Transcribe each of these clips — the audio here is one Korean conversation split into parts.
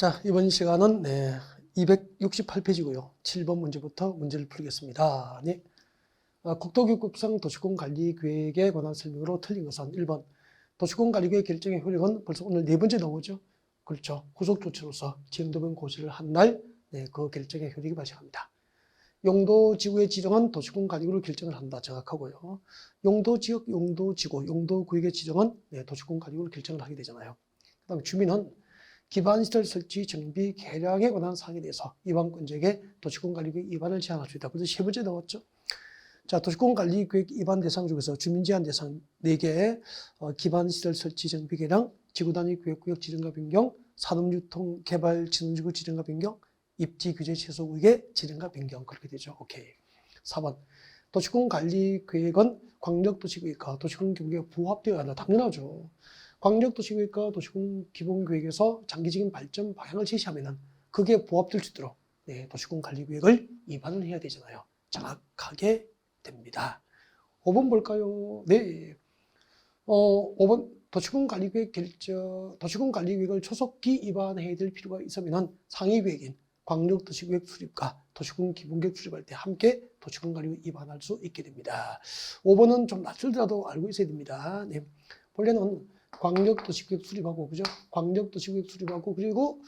자, 이번 시간은 268페이지고요. 7번 문제부터 문제를 풀겠습니다. 네. 국토교육법상 도시공관리계획에 관한 설명으로 틀린 것은 1번 도시공관리계획 결정의 효력은 벌써 오늘 네 번째 나오죠. 그렇죠. 후속조치로서 지형도면 고시를 한 날 그 결정의 효력이 발생합니다. 용도지구의 지정은 도시공관리구로 결정을 한다. 정확하고요. 용도지역, 용도지구, 용도구역의 지정은 도시공관리구로 결정을 하게 되잖아요. 그 다음에 주민은 기반시설 설치, 정비, 개량에 관한 사항에 대해서 이반권자에게 도시공관리계획 위반을 제한할 수 있다. 그래서 세 번째 나왔죠. 자, 도시공관리계획 위반 대상 중에서 주민제한 대상 4개, 기반시설 설치, 정비, 개량, 지구단위 계획구역 지정과 변경, 산업유통 개발 진흥지구 지정과 변경, 입지 규제 최소 구역의 지정과 변경. 그렇게 되죠. 오케이. 4번 도시공관리계획은 광역도시계획과 도시공기본계획 부합되어야 한다. 당연하죠. 광역도시계획과 도시공기본계획에서 장기적인 발전 방향을 제시하면 그게 부합될 수 있도록 도시공관리계획을 위반을 해야 되잖아요. 정확하게 됩니다. 5번 볼까요? 네. 5번 도시공관리계획 결정, 도시공관리계획을 초속기 위반해야 될 필요가 있으면 상위계획인 광역도시계획 수립과 도시공기본계획 수립할 때 함께 도시공관리계획 위반할 수 있게 됩니다. 5번은 좀 낯설더라도 알고 있어야 됩니다. 네. 본래는 광역도시계획 수립하고, 그죠? 광역도시계획 수립하고, 그리고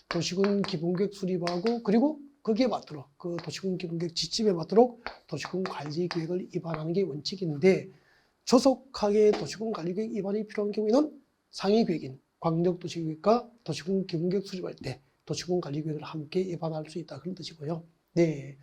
도시군기본계획 수립하고, 그리고 거기에 맞도록, 그 도시군기본계획 지침에 맞도록 도시군관리계획을 위반하는 게 원칙인데, 조속하게 도시군관리계획 위반이 필요한 경우에는 상위계획인 광역도시계획과 도시군기본계획 수립할 때 도시군관리계획을 함께 위반할 수 있다. 그런 뜻이고요. 네.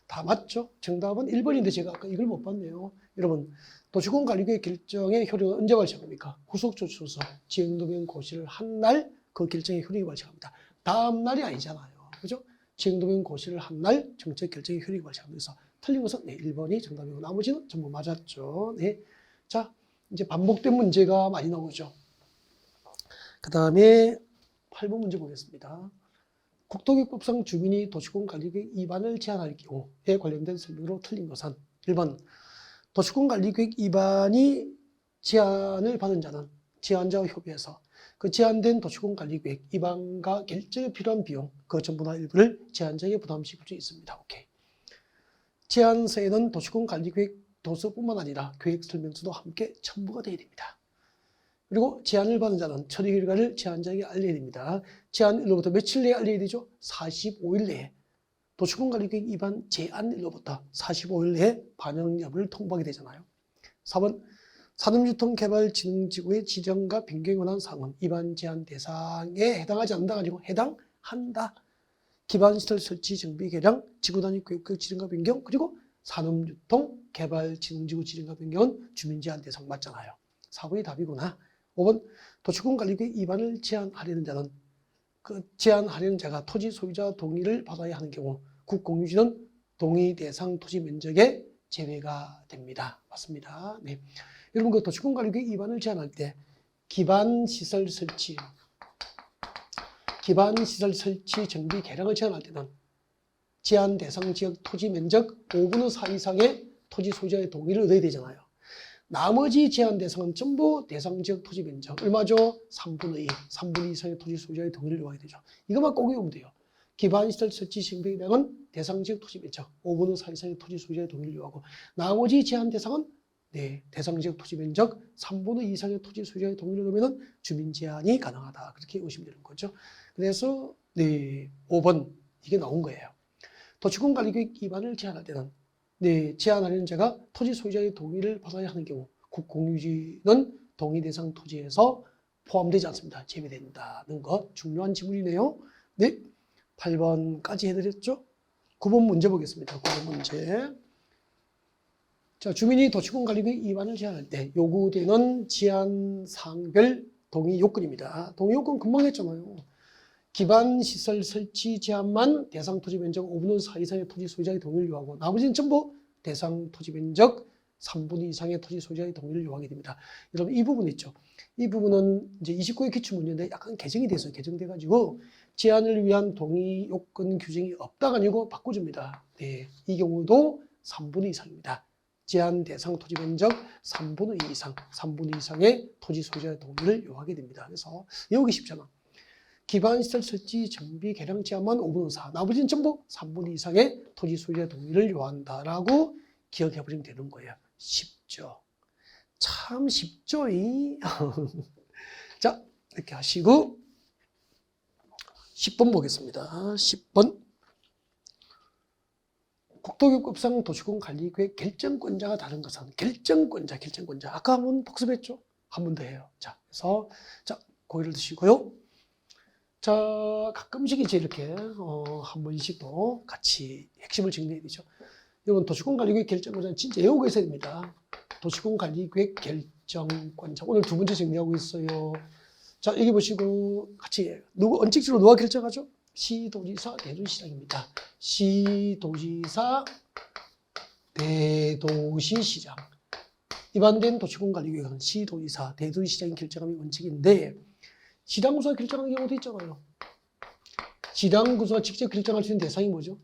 다 맞죠? 정답은 1번인데 제가 아까 이걸 못 봤네요. 여러분, 도시공관리계획 결정의 효력은 언제 발생합니까? 후속조치로서 지형도면 고시를 한 날 그 결정의 효력이 발생합니다. 다음 날이 아니잖아요. 그죠? 지형도면 고시를 한 날 정책 결정의 효력이 발생합니다. 그래서 틀린 것은 1번이 정답이고 나머지는 전부 맞았죠. 네. 자, 이제 반복된 문제가 많이 나오죠. 그 다음에 8번 문제 보겠습니다. 국토교육법상 주민이 도시공관리계획 위반을 제한할 경우에 관련된 설명으로 틀린 것은 1번 도시공관리계획 위반이 제한을 받은 자는 제한자와 협의해서 그 제한된 도시공관리계획 위반과 결정에 필요한 비용 그 전부나 일부를 제한자에게 부담시킬 수 있습니다. 오케이. 제한서에는 도시공관리계획 도서뿐만 아니라 계획설명서도 함께 첨부가 되어야 됩니다. 그리고 제안을 받은 자는 처리 결과를 제안자에게 알려야 됩니다. 제안일로부터 며칠 내에 알려야 되죠? 45일 내에. 도시공관리계획 위반 제안일로부터 45일 내에 반영 여부를 통보하게 되잖아요. 4번 산업유통개발진흥지구의 지정과 변경에 관한 사항은 위반 제한 대상에 해당하지 않는다가 아니고 해당한다. 기반시설 설치, 정비, 개량, 지구단위 계획구역 지정과 변경, 그리고 산업유통개발진흥지구 지정과 변경은 주민제한 대상 맞잖아요. 4번이 답이구나. 5번 도시공관리계획 위반을 제한하려는 자는 그 제한하려는 자가 토지 소유자 동의를 받아야 하는 경우 국공유지는 동의 대상 토지 면적에 제외가 됩니다. 맞습니다. 네. 여러분 그 도시공관리계획 위반을 제한할 때 기반시설 설치, 정비, 개량을 제한할 때는 제한 대상 지역 토지 면적 5분의 4 이상의 토지 소유자의 동의를 얻어야 되잖아요. 나머지 제한 대상은 전부 대상 지역 토지 면적 얼마죠? 3분의 2, 3분의 2 이상의 토지 소유자의 동의를 요하게 되죠. 이것만 꼭 외우면 돼요. 기반시설 설치 정비 개량은 대상 지역 토지 면적 5분의 4 이상의 토지 소유자의 동의를 요하고 나머지 제한 대상은 대상 지역 토지 면적 3분의 2 이상의 토지 소유자의 동의를 넣으면 주민 제한이 가능하다. 그렇게 보시면 되는 거죠. 그래서 5번 이게 나온 거예요. 도시공관리계획 위반을 제한할 때는 제한하려는 자가 토지 소유자의 동의를 받아야 하는 경우 국공유지는 동의 대상 토지에서 포함되지 않습니다. 제외된다는 것 중요한 지문이네요. 네, 8번까지 해드렸죠. 9번 문제 보겠습니다. 9번 문제. 자, 주민이 도시공관리계획 위반을 제한할 때 요구되는 제한사항별 동의 요건입니다. 동의 요건 금방 했잖아요. 기반시설 설치 제한만 대상 토지 면적 5분의 4 이상의 토지 소유자의 동의를 요하고 나머지는 전부 대상 토지 면적 3분의 2 이상의 토지 소유자의 동의를 요하게 됩니다. 여러분 이 부분 있죠. 이 부분은 이제 29회 기출문제인데 약간 개정이 돼서 개정돼가지고 제한을 위한 동의 요건 규정이 없다가 아니고 바꿔줍니다. 네, 이 경우도 3분의 2 이상입니다. 제한 대상 토지 면적 3분의 2 이상, 3분의 2 이상의 토지 소유자의 동의를 요하게 됩니다. 그래서 외우기 쉽잖아. 기반시설 설치, 정비, 개량 제한만 5분의 4. 나머지는 전부 3분의 2 이상의 토지 소유의 동의를 요한다라고 기억해버리면 되는 거예요. 쉽죠. 참 쉽죠. 자, 이렇게 하시고 10번 보겠습니다. 10번. 국토교육법상 도시군 관리구역 결정권자가 다른 것은 결정권자. 아까 한번 복습했죠? 한 번 더 해요. 자, 그래서 자, 고개를 드시고요. 자, 가끔씩 이제 이렇게 한 번씩 더 같이 핵심을 정리해야 되죠. 여러분, 도시군 관리구역 결정권자는 진짜 외우고 있어야 됩니다. 도시군 관리구역 결정권자. 오늘 두 번째 정리하고 있어요. 자, 여기 보시고 같이 원칙적으로 누가 결정하죠? 시도지사, 대도시장입니다. 시도지사, 대도시시장. 위반된 도시군 관리구역은 시도지사, 대도시장이 결정함이 원칙인데 지방구수가 결정하는 경우도 있잖아요. 지방군수가 직접 결정할 수 있는 대상이 뭐죠?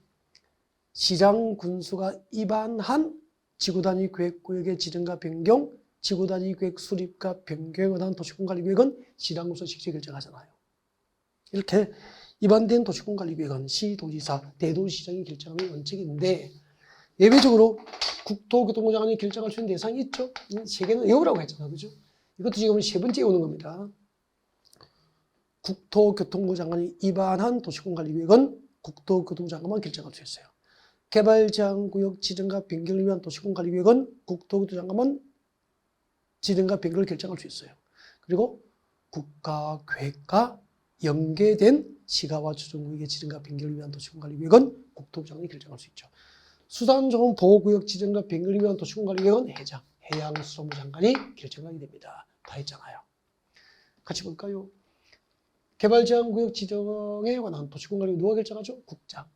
시장군수가 위반한 지구단위 계획구역의 지정과 변경, 지구단위 계획 수립과 변경에 관한 도시군 관리구역은 시장군수가 직접 결정하잖아요. 이렇게 위반된 도시군 관리구역은 시도지사, 대도시장이 결정하는 원칙인데 예외적으로 국토교통부 장관이 결정할 수 있는 대상이 있죠. 세 개는 외우라고 했잖아요. 그죠? 이것도 지금 세 번째 외우는 겁니다. 국토교통부 장관이 위반한 도시군 관리구역은 국토교통부 장관만 결정할 수 있어요. 개발제한구역 지정과 변경을 위한 도시군 관리구역은 국토교통부 장관만 지정과 변경을 결정할 수 있어요. 그리고 국가계획과 연계된 시가와 주정구역의 지정과 변경을 위한 도시군 관리구역은 국토부 장관이 결정할 수 있죠. 수산조업 보호구역 지정과 변경을 위한 도시군 관리구역은 해양수산부 장관이 결정하게 됩니다. 다 했잖아요. 같이 볼까요? 개발제한구역 지정에 관한 도시군 관리구역 누가 결정하죠? 국장.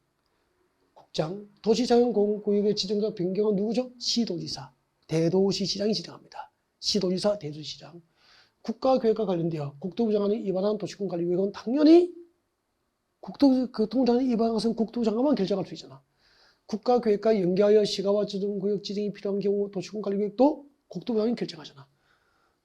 도시자연공원구역의 지정과 변경은 누구죠? 시도지사. 대도시시장이 지정합니다. 시도지사, 대도시시장. 국가계획과 관련되어 국토부 장관이 위반한 도시군 관리구역은 당연히 국토교통부 장관이 위반한 것은 국토부 장관만 결정할 수 있잖아. 국가계획과 연계하여 시가와 주정구역 지정이 필요한 경우 도시군 관리구역도 국토부 장관이 결정하잖아.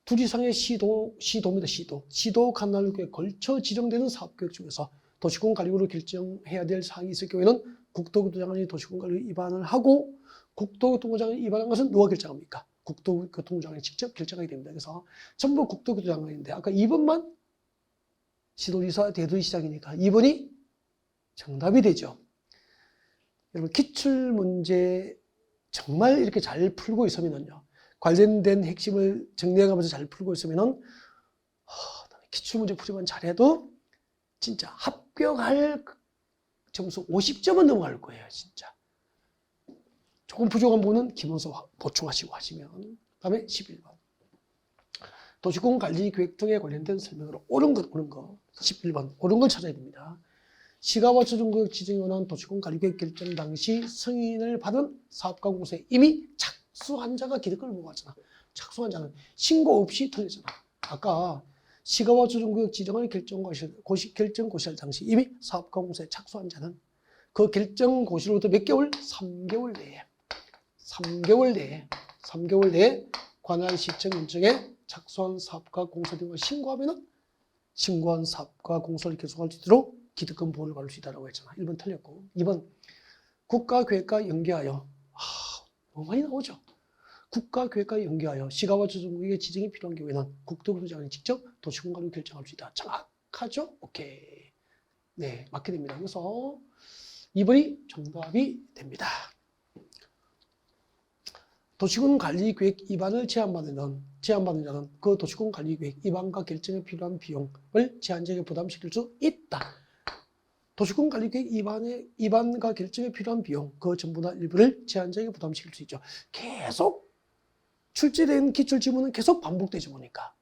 둘 이상의 시도입니다. 시도 관할구역에 걸쳐 지정되는 사업계획 중에서 도시군 관리구역을 결정해야 될 사항이 있을 경우에는 국토교통부 장관이 도시군 관리구역 위반을 하고 국토교통부 장관이 위반한 것은 누가 결정합니까? 국토교통부 장관이 직접 결정하게 됩니다. 그래서 전부 국토교통부 장관인데 아까 2번만 시도지사, 대도시장이니까 2번이 정답이 되죠. 여러분 기출문제 정말 이렇게 잘 풀고 있으면요. 관련된 핵심을 정리해가면서 잘 풀고 있으면은 기출문제 풀이만 잘해도 진짜 합격할 점수 50점은 넘어갈 거예요. 진짜. 조금 부족한 부분은 기본서 보충하시고 하시면. 다음에 11번. 도시군 관리 계획 등에 관련된 설명으로 옳은 거. 11번. 옳은 걸 찾아야 됩니다. 시가와 주정구역 지정에 관한 도시군 관리계획 결정 당시 승인을 받은 사업가 공사에 이미 착수한 자가 기득권을 보고 왔잖아. 착수한 자는 신고 없이 틀렸잖아. 아까 시가와 주정구역 지정을 결정 고시할 당시 이미 사업가 공사에 착수한 자는 그 결정 고시로부터 몇 개월? 3개월 내에 관할 시청 인증에 착수한 사업가 공사 등을 신고하면은 신고한 사업가 공사를 계속할 수 있도록 기득권 보호를 받을 수 있다고 했잖아. 1번 틀렸고. 2번 국가계획과 연계하여 너무 많이 나오죠. 국가계획과 연계하여 시가와 주정구역의 지정이 필요한 경우에는 국토교통부 장관이 직접 도시군 관리를 결정할 수 있다. 정확하죠? 오케이. 네, 맞게 됩니다. 그래서 2번이 정답이 됩니다. 도시군 관리계획 위반을 제한받는 자는 그 도시군 관리계획 위반과 결정에 필요한 비용을 제한적으로 부담시킬 수 있다. 도시군 관리계획 위반과 결정에 필요한 비용, 그 전부나 일부를 제한적으로 부담시킬 수 있죠. 계속 출제된 기출지문은 계속 반복되지 보니까.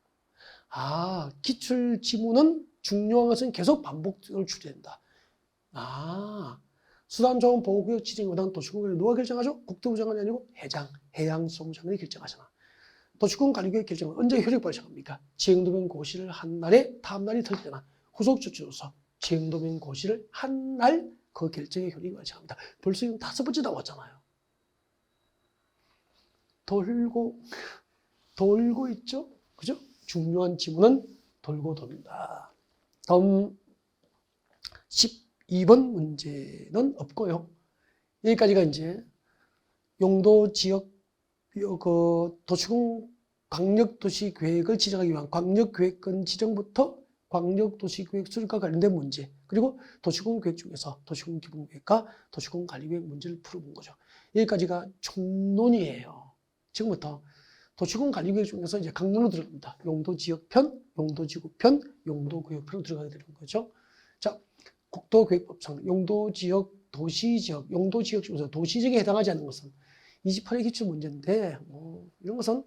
기출지문은 중요한 것은 계속 반복을 출제된다. 수산조업보호구역 지정에 관한 도시군을 누가 결정하죠? 국토부 장관이 아니고 해양수산부 장관이 결정하잖아. 도시군 관리계획 결정은 언제 효력을 시작합니까? 지행도면 고시를 한 날에 다음 날이 틀리잖아. 후속 조치로서 지행도면 고시를 한 날 그 결정의 효력이 발생합니다. 벌써 지금 5번째 나왔잖아요. 돌고 있죠? 그죠? 중요한 지문은 돌고 돕니다. 다음 12번 문제는 없고요. 여기까지가 이제 용도 지역 도시군 광역도시 계획을 지정하기 위한 광역계획권 지정부터 광역도시계획 수립과 관련된 문제, 그리고 도시군 계획 중에서 도시군 기본계획과 도시군 관리계획 문제를 풀어본 거죠. 여기까지가 총론이에요. 지금부터 도시군 관리계획 중에서 이제 강론으로 들어갑니다. 용도지역편, 용도지구편, 용도구역편으로 들어가게 되는 거죠. 자, 국도계획법상 용도지역, 도시지역, 용도지역 중에서 도시지역에 해당하지 않는 것은 28회 기출 문제인데 이런 것은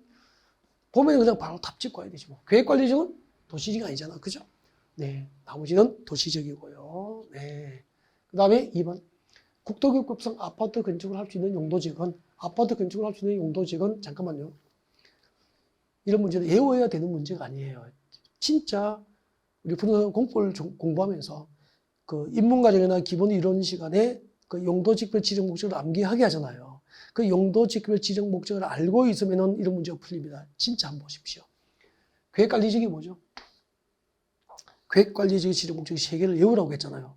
보면 그냥 바로 답 짓고 와야 되지 뭐. 계획관리지역은 도시지역이 아니잖아, 그죠? 네, 나머지는 도시지역이고요. 네, 그 다음에 2번 국도교육법상 아파트 건축을 할 수 있는 용도지역은 잠깐만요. 이런 문제는 외워야 되는 문제가 아니에요. 진짜 우리 부동산 공부를 공부하면서 그 인문과정이나 기본 이론 시간에 그 용도지역별 지정 목적을 암기하게 하잖아요. 그 용도지역별 지정 목적을 알고 있으면 이런 문제가 풀립니다. 진짜 한번 보십시오. 계획관리지역이 뭐죠? 계획관리지역 지정 목적 3개를 외우라고 했잖아요.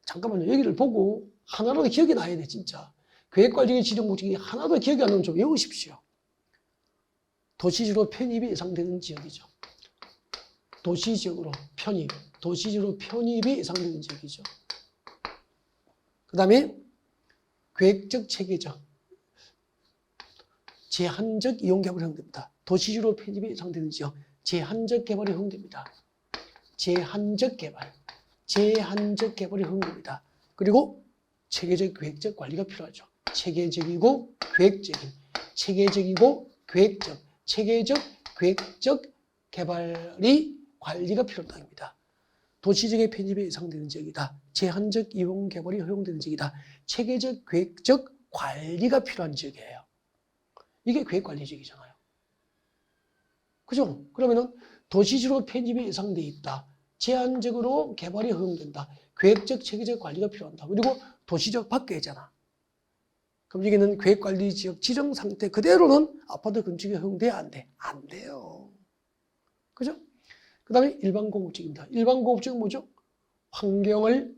잠깐만요. 여기를 보고 하나라도 기억이 나야 돼, 진짜. 계획관리지역 지정 목적이 하나도 기억이 안 나면 좀 외우십시오. 도시지역으로 편입이 예상되는 지역이죠. 도시지역으로 편입이 예상되는 지역이죠. 그 다음에 계획적 체계적, 제한적 이용 개발이 허용됩니다. 도시지역으로 편입이 예상되는 지역, 제한적 개발이 허용됩니다. 제한적 개발이 허용됩니다. 그리고 체계적 계획적 관리가 필요하죠. 체계적이고 계획적 개발이 관리가 필요하다는 겁니다. 도시지역의 편입이 예상되는 지역이다. 제한적 이용 개발이 허용되는 지역이다. 체계적 계획적 관리가 필요한 지역이에요. 이게 계획관리지역이잖아요. 그죠? 그러면은 도시지로 편입이 예상돼 있다. 제한적으로 개발이 허용된다. 계획적, 체계적 관리가 필요한다. 그리고 도시지역 밖에잖아. 그럼 여기는 계획관리지역 지정 상태 그대로는 아파트 건축이 허용돼야 안 돼? 안 돼요. 그죠? 그 다음에 일반공업지역입니다. 일반공업지역은 뭐죠? 환경을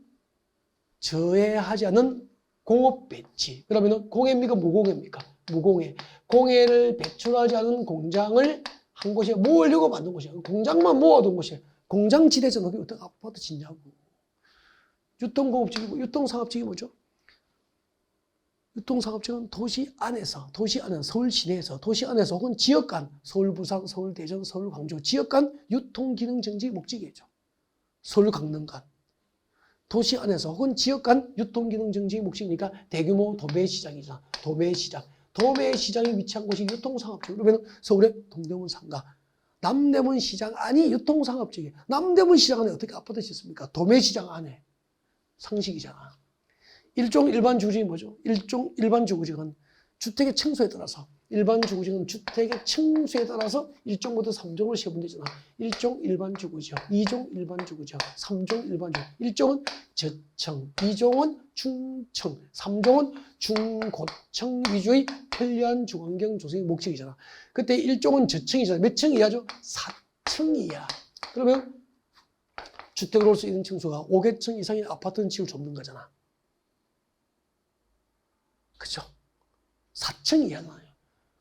저해하지 않은 공업 배치. 그러면 공해입니까? 무공해입니까? 무공해. 공해를 배출하지 않은 공장을 한 곳에 모으려고 만든 곳이에요. 공장만 모아둔 곳이에요. 공장지대에서 여기 어떤 아파트 짓냐고. 유통공업지역이고 유통상업지역이 뭐죠? 유통상업지역은 도시 안에서 서울 시내에서 도시 안에서 혹은 지역 간 서울 부산, 서울 대전, 서울 광주 지역 간 유통기능 정지 목적이죠. 서울 강릉 간 도시 안에서 혹은 지역 간 유통기능 정지 목적이니까 대규모 도매시장이잖아. 도매시장이 위치한 곳이 유통상업지역. 그러면 서울의 동대문 상가, 남대문 시장 안이 유통상업지역이에요. 남대문 시장 안에 어떻게 아파트 짓습니까? 도매시장 안에. 상식이잖아. 일종 일반 주거지역이 뭐죠? 일종 일반 주거지역은 주택의 층수에 따라서, 일반 주거지역은 주택의 층수에 따라서 1종부터 3종을 세분 되잖아. 1종 일반 주거지역, 2종 일반 주거지역, 3종 일반 주거지역. 1종은 저층, 2종은 중층, 3종은 중고층 위주의 편리한 주거환경 조성이 목적이잖아. 그때 1종은 저층이잖아. 몇 층 이하죠? 4층 이하. 그러면 주택으로 올 수 있는 층수가 5개층 이상의 아파트는 지을 수 없는 거잖아. 그죠? 4층 이하나요.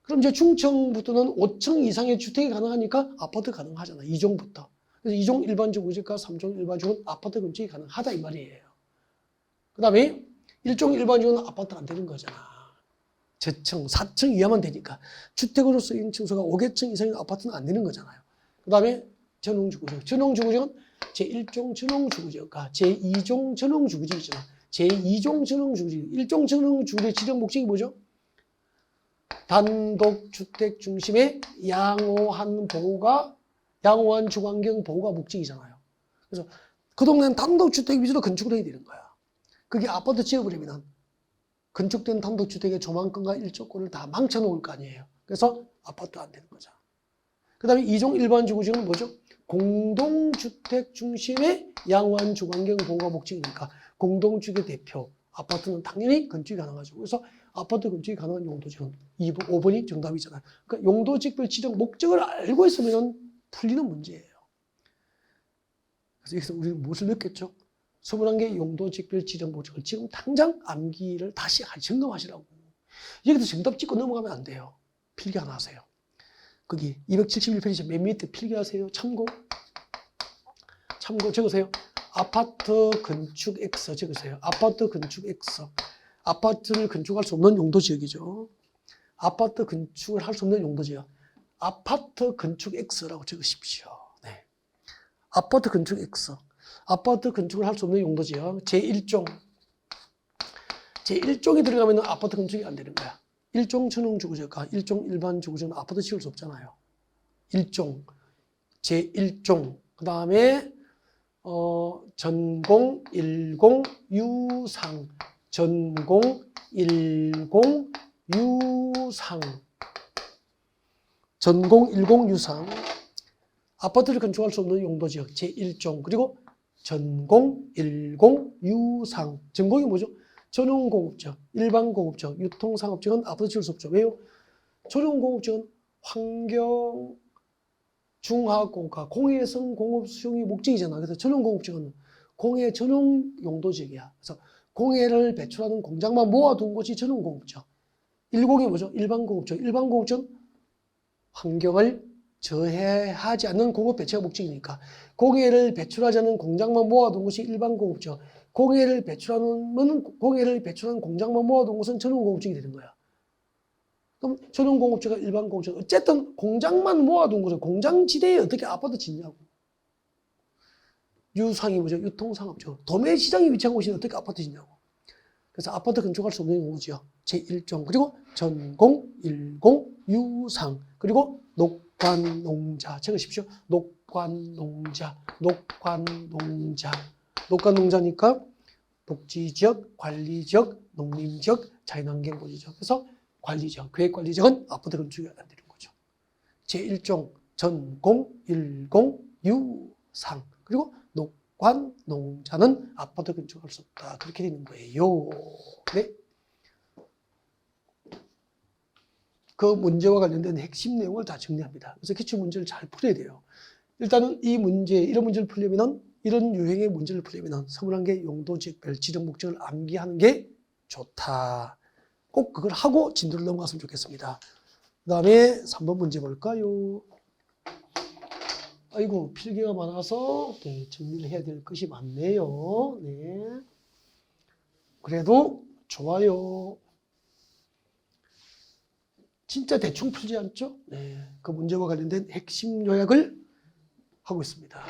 그럼 이제 중층부터는 5층 이상의 주택이 가능하니까 아파트 가능하잖아. 2종부터. 그래서 2종 일반주거지역과 3종 일반주거는 아파트 건축이 가능하다 이 말이에요. 그 다음에 1종 일반주거는 아파트가 안 되는 거잖아. 저층, 4층 이하만 되니까. 주택으로 쓰인 층수가 5개층 이상의 아파트는 안 되는 거잖아요. 그 다음에 전용주거지역. 전용주거지역은 제1종 전용주거지역과 제2종 전용주거지역이잖아. 제2종 전용주거지역. 1종 전용주거지역 지정 목적이 뭐죠? 단독주택 중심의 양호한 주거환경 보호가 목적이잖아요. 그래서 그 동네는 단독주택 위주로 건축을 해야 되는 거야. 그게 아파트 지어버리면 건축된 단독주택의 조망권과 일조권을 다 망쳐놓을 거 아니에요. 그래서 아파트 안 되는 거죠. 그 다음에 2종 일반 주거지역은 뭐죠? 공동주택 중심의 양호한 주거환경 보호가 목적이니까 공동주택 대표 아파트는 당연히 건축이 가능하죠. 그래서 아파트 건축이 가능한 용도지역은 5번이 정답이잖아요. 그러니까 용도지역별 지정 목적을 알고 있으면 풀리는 문제예요. 그래서 여기서 우리는 무엇을 느꼈죠? 21개 용도직별 지정 목적을 지금 당장 암기를 다시 점검하시라고. 여기서 정답 찍고 넘어가면 안 돼요. 필기 하나 하세요. 거기 271페이지 맨 밑에 필기하세요. 참고 적으세요. 아파트 건축 X 적으세요. 아파트 건축 X. 아파트를 건축할 수 없는 용도지역이죠. 아파트 건축을 할 수 없는 용도지역. 아파트 건축 X라고 적으십시오. 네. 아파트 건축 X. 아파트 건축을 할 수 없는 용도지역. 제1종. 제1종이 들어가면 아파트 건축이 안 되는 거야. 1종 전용주거지역과 1종 일반 주거지역은 아파트 지을 수 없잖아요. 1종, 제1종. 그 다음에 전공, 일공, 유상. 전공, 일공, 유상. 전공, 일공, 유상. 아파트를 건축할 수 없는 용도지역 제1종. 그리고 전공, 일공, 유상. 전공이 뭐죠? 전용공업지역, 일반공업지역, 유통상업지역은 아파트 지을 수 없죠. 왜요? 전용공업지역은 환경, 중하공가, 공해성 공업 수용이 목적이잖아. 그래서 전용공업지역은 공해 전용 용도지역이야. 그래서 공해를 배출하는 공장만 모아둔 곳이 전용공업지역. 일공이 뭐죠? 일반공업지역. 일반공업지역은 환경을 저해하지 않는 공업 배치가 목적이니까 공해를 배출하지 않는 공장만 모아둔 것이 일반공업지역. 공해를 배출하는 공장만 모아둔 것은 전용공업지역이 되는 거야. 그럼 전용공업지역과 일반공업지역 어쨌든 공장만 모아둔 것은 공장지대에 어떻게 아파트 짓냐고. 유상이 뭐죠? 유통상업지역. 도매시장이 위치한 곳이 어떻게 아파트 짓냐고. 그래서 아파트 건축할 수 없는 용도지역 제1종. 그리고 전공, 일공, 유상. 그리고 녹관농자 적으십시오. 녹관농자. 녹관농자니까 녹지지역, 관리지역, 농림지역, 자연환경보호지역. 그래서 관리지역, 계획관리지역은 아파트 건축이 안 되는 거죠. 제1종, 전공, 일공, 유상. 그리고 녹관농자는 아파트 건축할 수 없다. 그렇게 되는 거예요. 네. 그 문제와 관련된 핵심 내용을 다 정리합니다. 그래서 기출문제를 잘 풀어야 돼요. 일단은 이 문제, 이런 문제를 풀려면은 이런 유형의 문제를 풀려면 21개 용도지역별 지정 목적을 암기하는 게 좋다. 꼭 그걸 하고 진도를 넘어갔으면 좋겠습니다. 그 다음에 3번 문제 볼까요? 아이고, 필기가 많아서 네, 정리를 해야 될 것이 많네요. 네. 그래도 좋아요. 진짜 대충 풀지 않죠? 네. 그 문제와 관련된 핵심 요약을 하고 있습니다.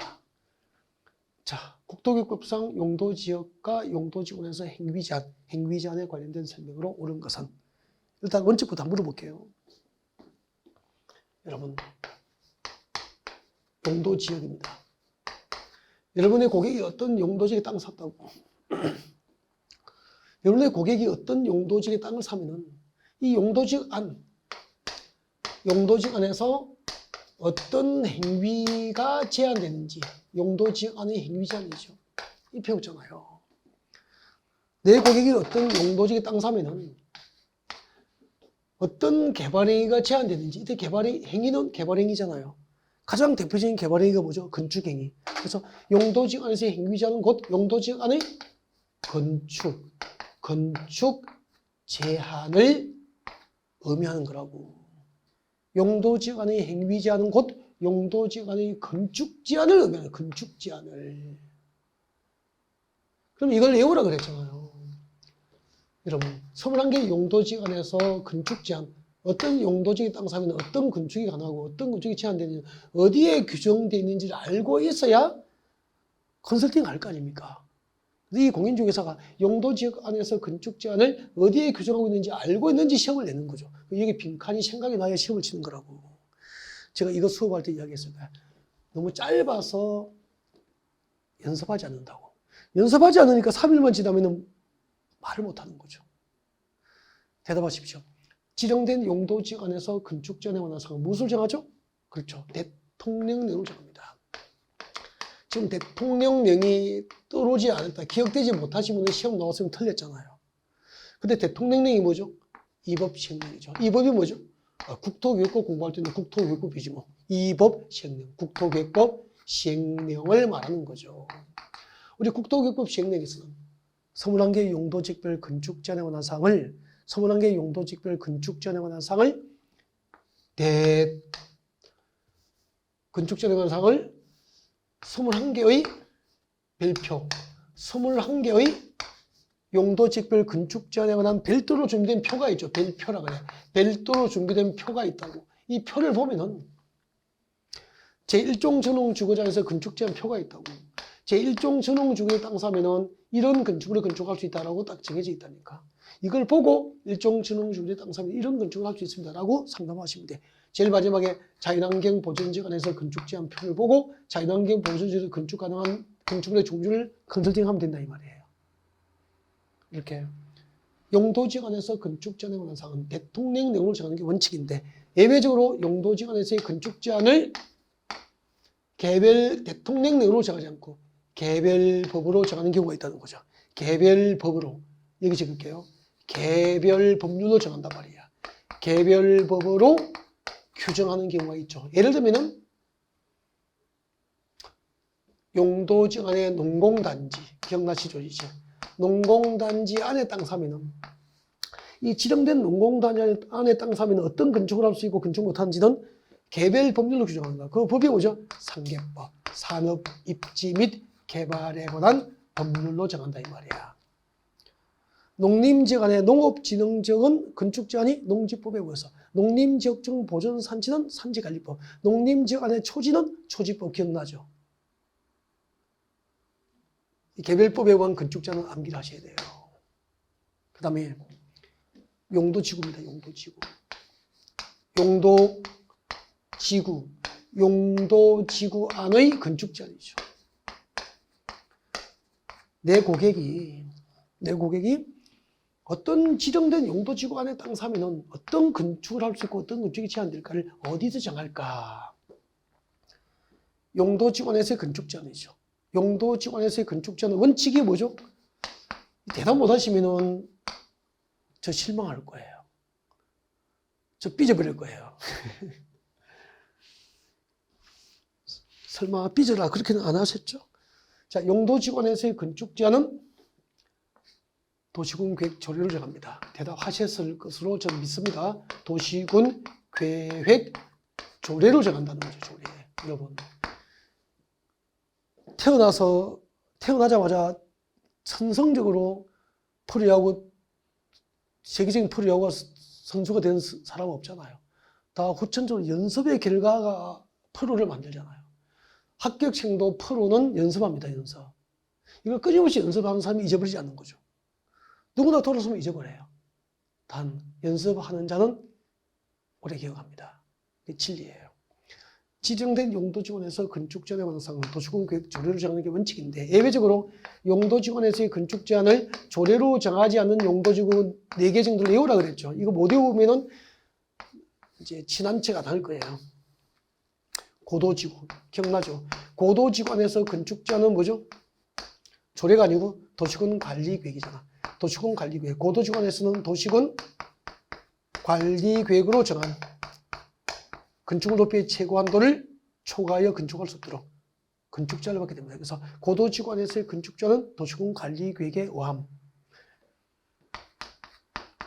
자, 국토교육법상 용도지역과 용도지원에서 행위제한에 관련된 설명으로 옳은 것은 일단 원칙부터 물어볼게요. 여러분, 용도지역입니다. 여러분의 고객이 어떤 용도지역에 땅을 샀다고? 여러분의 고객이 어떤 용도지역에 땅을 사면은 이 용도지역 안에서 어떤 행위가 제한되는지 용도지역 안의 행위 제한이죠. 이 배웠잖아요. 내 고객이 어떤 용도지역에 땅 사면은 어떤 개발행위가 제한되는지 이때 행위는 개발행위잖아요. 가장 대표적인 개발행위가 뭐죠? 건축행위. 그래서 용도지역 안에서의 행위 제한은 곧 용도지역 안의 건축 제한을 의미하는 거라고. 용도지역 안의 행위 제한은 곧 용도지역 안의 건축 제한을 의미하는 건축 제한을. 그럼 이걸 외우라 그랬잖아요. 여러분, 21개 용도지역 안에서 건축 제한, 어떤 용도지역에 땅 사면 어떤 건축이 가능하고 어떤 건축이 제한되는지 어디에 규정되어 있는지를 알고 있어야 컨설팅 할 거 아닙니까? 이 공인중개사가 용도지역 안에서 건축 제한을 어디에 규정하고 있는지 알고 있는지 시험을 내는 거죠. 여기 빈칸이 생각이 나야 시험을 치는 거라고. 제가 이거 수업할 때 이야기했습니다. 너무 짧아서 연습하지 않는다고. 연습하지 않으니까 3일만 지나면 말을 못하는 거죠. 대답하십시오. 지정된 용도지역 안에서 건축 제한에 관한 사항은 무엇을 정하죠? 그렇죠. 대통령령을 정합니다. 지금 대통령령이 떠오르지 않았다, 기억되지 못하시면 시험 나왔으면 틀렸잖아요. 근데 대통령령이 뭐죠? 이 법 시행령이죠. 이 법이 뭐죠? 국토교육법 공부할 때는 국토교육법이지 뭐. 이 법 시행령, 국토교육법 시행령을 말하는 거죠. 우리 국토교육법 시행령에서는 21개 용도지역별 건축 제한에 관한 사항을 21개 용도지역별 건축 제한에 관한 사항을 건축 제한에 관한 사항을 21개의 별표, 21개의 용도지역별 건축 제한에 관한 별도로 준비된 표가 있죠. 별표라고 해요. 별도로 준비된 표가 있다고. 이 표를 보면은 제1종 전용주거장에서 건축 제한 표가 있다고. 제1종 전용주거의 땅 사면은 이런 건축을 건축할 수 있다라고 딱 정해져 있다니까. 이걸 보고 1종 전용주거의 땅 사면 이런 건축을 할 수 있습니다라고 상담하시면 돼. 제일 마지막에 자연환경 보전지역 안에서 건축 제한 표를 보고 자연환경 보전지역에서 건축 가능한 건축물의 종류를 컨설팅하면 된다 이 말이에요. 이렇게 용도지역 안에서 건축 제한에 관한 사항은 대통령 내용으로 정하는 게 원칙인데 예외적으로 용도지역 안에서의 건축 제한을 개별 대통령 내용으로 정하지 않고 개별법으로 정하는 경우가 있다는 거죠. 개별법으로 여기 적을게요. 개별 법률로 정한단 말이야. 개별법으로 규정하는 경우가 있죠. 예를 들면은 용도지역 안에 농공단지 기억나시죠 이제? 농공단지 안에 땅 사면은 이 지정된 농공단지 안에 땅 사면은 어떤 건축을 할 수 있고 건축 못하는지는 개별 법률로 규정한다. 그 법이 뭐죠? 상계법, 산업, 입지 및 개발에 관한 법률로 정한다 이 말이야. 농림지역 안에 농업진흥지역은 건축 제한이 농지법에 의해서, 농림지역청 보존산지는 산지관리법, 농림지역 안에 초지는 초지법 기억나죠? 이 개별법에 관한 건축 제한은 암기를 하셔야 돼요. 그 다음에 용도지구입니다. 용도지구. 용도지구 안의 건축 제한이죠. 내 고객이 어떤 지정된 용도지구 안에 땅 사면은 어떤 건축을 할 수 있고 어떤 건축이 제한될까를 어디서 정할까? 용도지구 안에서의 건축 제한이죠. 용도지구 안에서의 건축 제한은 원칙이 뭐죠? 대답 못 하시면은 저 실망할 거예요. 저 삐져버릴 거예요. 설마 삐져라 그렇게는 안 하셨죠? 자, 용도지구 안에서의 건축 제한은 도시군 계획 조례로 정합니다. 대답하셨을 것으로 저는 믿습니다. 도시군 계획 조례로 정한다는 거죠. 조례. 여러분 태어나자마자 천성적으로 프로야구 세계적인 프로야구 선수가 된 사람은 없잖아요. 다 후천적으로 연습의 결과가 프로를 만들잖아요. 합격생도 프로는 연습합니다. 연습. 이걸 끊임없이 연습하는 사람이 잊어버리지 않는 거죠. 누구나 돌아서면 잊어버려요. 단 연습하는 자는 오래 기억합니다. 이게 진리예요. 지정된 용도지구에서 건축 제한에 관한 사항은 도시군 계획 조례로 정하는 게 원칙인데 예외적으로 용도지구에서의 건축 제한을 조례로 정하지 않는 용도지구 4개 정도를 외우라 그랬죠. 이거 못 외우면은 이제 친한 척 안 할 거예요. 고도지구 기억나죠? 고도지구 안에서 건축 제한은 뭐죠? 조례가 아니고 도시군 관리계획이잖아. 도시군 관리계획. 고도지구 안에서는 도시군 관리계획으로 정한 건축물 높이의 최고 한도를 초과하여 건축할 수 없도록 건축 제한을 받게 됩니다. 그래서 고도지구 안에서의 건축 제한은 도시군 관리계획에 의함.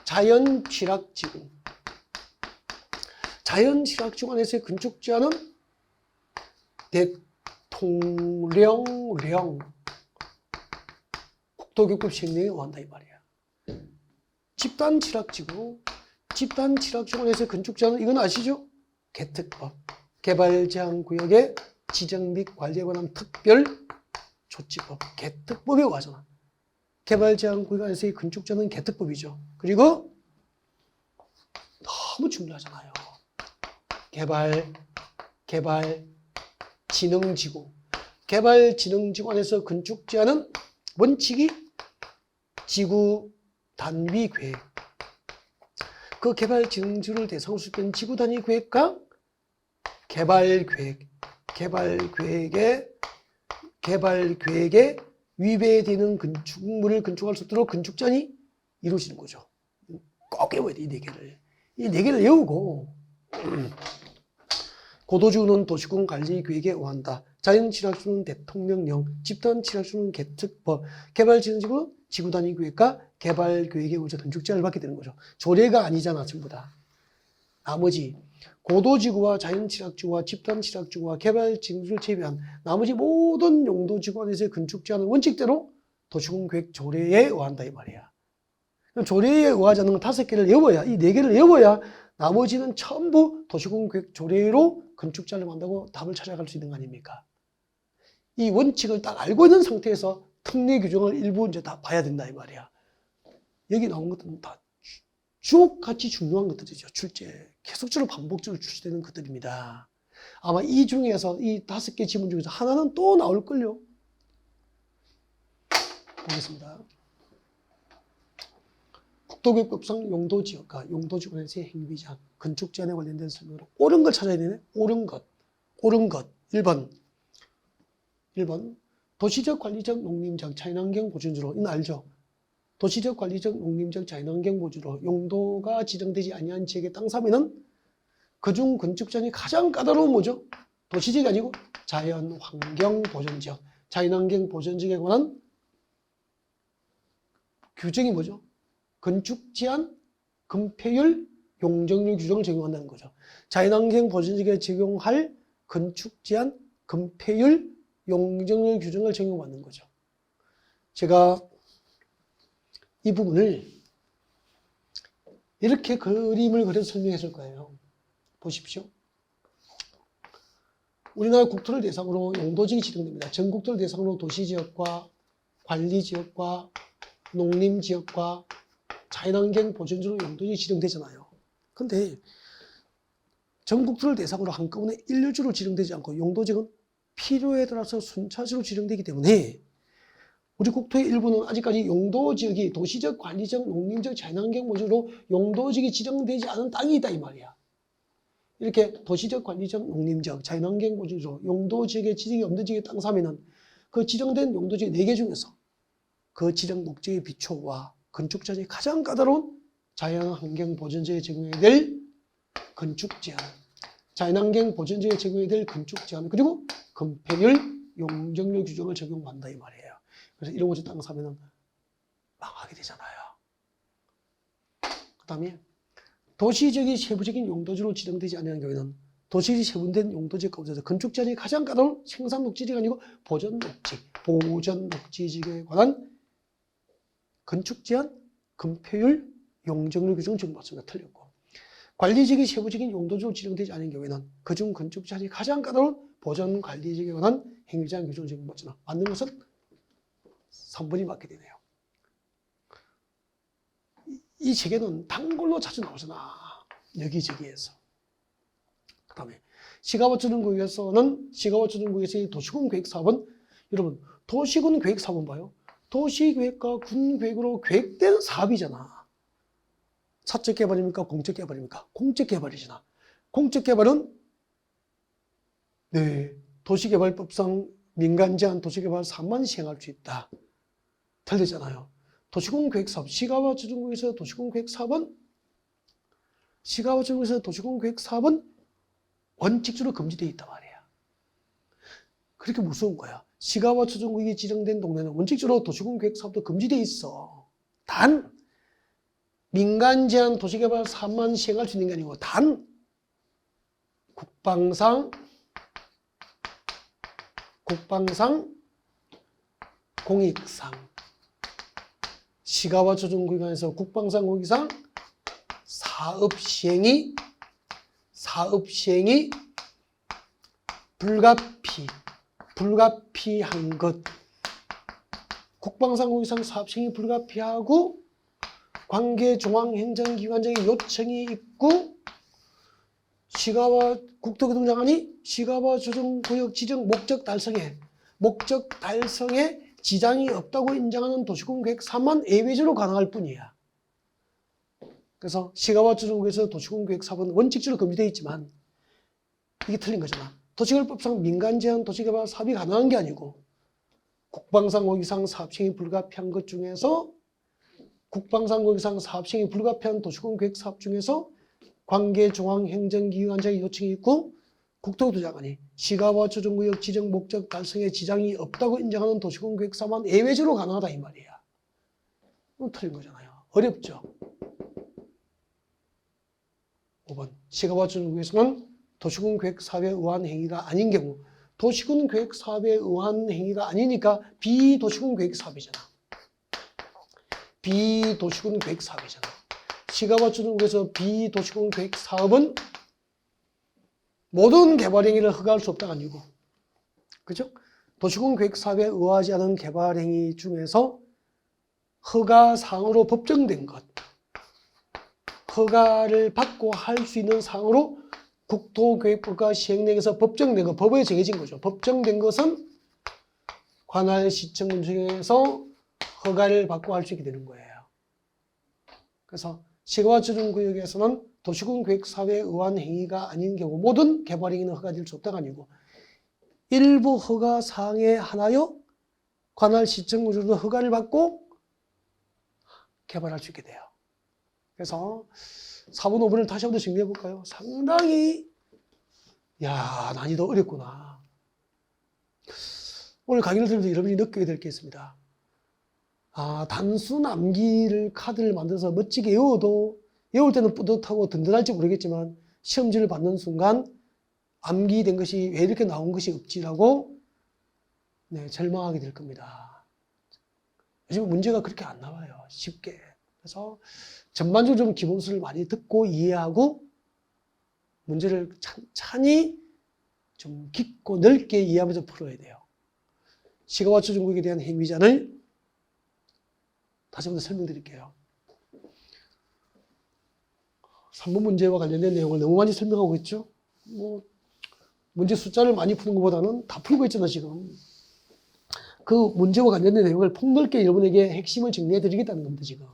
자연취락지구. 자연취락지구 안에서의 건축 제한은 대통령령 국토교육법 시행령에 의한다 이 말이야. 집단취락지구. 집단취락지구 안에서의 건축 제한은 이건 아시죠? 개특법, 개발제한구역의 지정 및 관리에 관한 특별조치법, 개특법에 의하잖아. 개발제한구역 안에서의 건축 제한은 개특법이죠. 그리고 너무 중요하잖아요. 개발진흥지구. 개발진흥지구 안에서 건축 제한은 원칙이 지구 단위 계획. 그 개발진흥지구를 대상으로 수립된 지구 단위 계획과 개발계획에 위배되는 건축물을 건축할 수 있도록 건축 제한이 이루어지는 거죠. 꼭 외워야 돼, 이 4개를. 이 4개를 외우고 고도지구는 도시군 관리계획에 의한다. 자연친화주는 대통령령, 집단친화주는 개특법, 개발지능지구는 지구단위계획과 개발계획의 우주 건축제한을 받게 되는 거죠. 조례가 아니잖아, 전부 다. 나머지 고도지구와 자연친화주와 집단친화주와 개발지능지구를 제외한 나머지 모든 용도지구안에서의 건축제한은 원칙대로 도시공계획 조례에 의한다 이 말이야. 그럼 조례에 의하지 않는 건 5개를 외워야, 이 4개를 외워야 나머지는 전부 도시공계획 조례로 건축제한을 만들고 답을 찾아갈 수 있는 거 아닙니까? 이 원칙을 딱 알고 있는 상태에서 특례 규정을 일부 이제 다 봐야 된다 이 말이야. 여기 나온 것들은 다 주옥같이 중요한 것들이죠. 출제 계속적으로 반복적으로 출제되는 것들입니다. 아마 이 중에서 이 5개 지문 중에서 하나는 또 나올걸요. 보겠습니다. 국토교육법상 용도지역과 용도지구에서의 행위제한, 건축제한에 관련된 설명으로 옳은 걸 찾아야 되네. 옳은 것. 1번 도시적 관리적 농림적 자연환경 보존지로, 이거 알죠? 도시적 관리적 농림적 자연환경 보존지로 용도가 지정되지 아니한 지역의 땅 사면은 그중 건축제한이 가장 까다로운 뭐죠? 도시지역이 아니고 자연환경 보존지역, 자연환경 보존지역에 관한 규정이 뭐죠? 건축제한, 건폐율, 용적률 규정을 적용한다는 거죠. 자연환경 보존지역에 적용할 건축제한, 건폐율, 용적률 규정을 적용받는 거죠. 제가 이 부분을 이렇게 그림을 그려서 설명했을 거예요. 보십시오. 우리나라 국토를 대상으로 용도지역이 지정됩니다. 전국토를 대상으로 도시지역과 관리지역과 농림지역과 자연환경 보존지로 용도지역이 지정되잖아요. 근데 전국토를 대상으로 한꺼번에 일률적으로 지정되지 않고 용도지역은 필요에 따라서 순차적으로 지정되기 때문에 우리 국토의 일부는 아직까지 용도지역이 도시적, 관리적, 농림적, 자연환경 보존으로 용도지역이 지정되지 않은 땅이 있다 이 말이야. 이렇게 도시적, 관리적, 농림적, 자연환경 보존으로 용도지역에 지정이 없는 지역의 땅 사면은 그 지정된 용도지역 4개 중에서 그 지정 목적의 비초와 건축제한이 가장 까다로운 자연환경 보존지역에 적용해야 될 건축제한, 자연환경 보존지역에 적용해야 될 건축제한, 그리고 건폐율, 용적률 규정을 적용한다 이 말이에요. 그래서 이런 곳에 땅 사면은 망하게 되잖아요. 그 다음에 도시지역이 세부적인 용도지로 지정되지 않는 경우에는 도시지역이 세분된 용도지역 가운데서 건축제한이 가장 까다로운 생산녹지지가 아니고 보전녹지지역에 관한 건축제한, 건폐율, 용적률 규정을 적용받습니다. 틀렸고, 관리지역이 세부적인 용도지로 지정되지 않은 경우에는 그중 건축제한이 가장 까다로운 보전관리지역에 관한 행위제한 규정을 적용받잖아. 맞는 것은 3번이 맞게 되네요. 이 세계는 단골로 자주 나오잖아. 여기저기에서. 그 다음에 시가버처정구역에서는 시가버처정구역에서의 도시군 계획 사업은, 여러분 도시군 계획 사업은 봐요. 도시계획과 군계획으로 계획된 사업이잖아. 사적 개발입니까? 공적 개발입니까? 공적 개발이잖아. 공적 개발은 도시개발법상 민간 제한 도시개발 사업만 시행할 수 있다. 틀리잖아요. 도시군 계획 사업, 시가와 조정구에서 도시군 계획 사업은 원칙적으로 금지되어 있단 말이야. 그렇게 무서운 거야. 시가와 조정구역이 지정된 동네는 원칙적으로 도시군 계획 사업도 금지되어 있어. 단 민간 제한 도시개발 사업만 시행할 수 있는 게 아니고 단 국방상 공익상 시가와 조정구역에서 국방상 공익상 사업 시행이 불가피한 것, 국방상 공익상 사업 시행이 불가피하고 관계 중앙행정기관장의 요청이 있고 시가와 국토교통장관이 시가와 조정구역 지정 목적 달성에 지장이 없다고 인정하는 도시군 계획 사업만 예외적으로 가능할 뿐이야. 그래서 시가와 조정구역에서 도시군 계획 사업은 원칙적으로 금지되어 있지만 이게 틀린 거잖아. 도시개발법상 민간 제한 도시개발 사업이 가능한 게 아니고 국방상 공익상 사업 시행이 불가피한 것 중에서 국방상 공익상 사업 시행이 불가피한 도시군 계획 사업 중에서 관계 중앙행정기관장의 요청이 있고 국토교통 장관이 시가와 조정구역 지정 목적 달성에 지장이 없다고 인정하는 도시군 계획사만 예외적으로 가능하다 이 말이야. 틀린 거잖아요. 어렵죠. 5번 시가와 조정구역에서는 도시군 계획 사업에 의한 행위가 아닌 경우 도시군 계획 사업에 의한 행위가 아니니까 비도시군 계획 사업이잖아. 비도시군 계획 사업이잖아. 시가와 조정구역에서 비도시군 계획 사업은 모든 개발 행위를 허가할 수 없다가 아니고, 그죠? 도시군 계획 사업에 의하지 않은 개발 행위 중에서 허가상으로 법정된 것, 허가를 받고 할 수 있는 상으로 국토교획부가 시행령에서 법정된 것, 법에 정해진 거죠. 법정된 것은 관할 시청 중에서 허가를 받고 할 수 있게 되는 거예요. 그래서 시가와 조정구역에서는 도시군 계획 사업에 의한 행위가 아닌 경우 모든 개발 행위는 허가될 수 없다가 아니고 일부 허가 사항에 한하여 관할 시청구조도 허가를 받고 개발할 수 있게 돼요. 그래서 4번, 5번을 다시 한번 정리해 볼까요? 상당히 난이도 어렵구나. 오늘 강의를 들으면서 여러분이 느끼게 될 게 있습니다. 단순 암기를 카드를 만들어서 멋지게 외워도 외울 때는 뿌듯하고 든든할지 모르겠지만 시험지를 받는 순간 암기된 것이 왜 이렇게 나온 것이 없지라고 절망하게 될 겁니다. 요즘 문제가 그렇게 안 나와요. 쉽게. 그래서 전반적으로 좀 기본수를 많이 듣고 이해하고 문제를 찬찬히 좀 깊고 넓게 이해하면서 풀어야 돼요. 시가와 조정구역에 대한 행위자를 다시 한번 설명드릴게요. 3번 문제와 관련된 내용을 너무 많이 설명하고 있죠. 문제 숫자를 많이 푸는 것보다는 다 풀고 있잖아 지금. 그 문제와 관련된 내용을 폭넓게 여러분에게 핵심을 정리해 드리겠다는 겁니다 지금.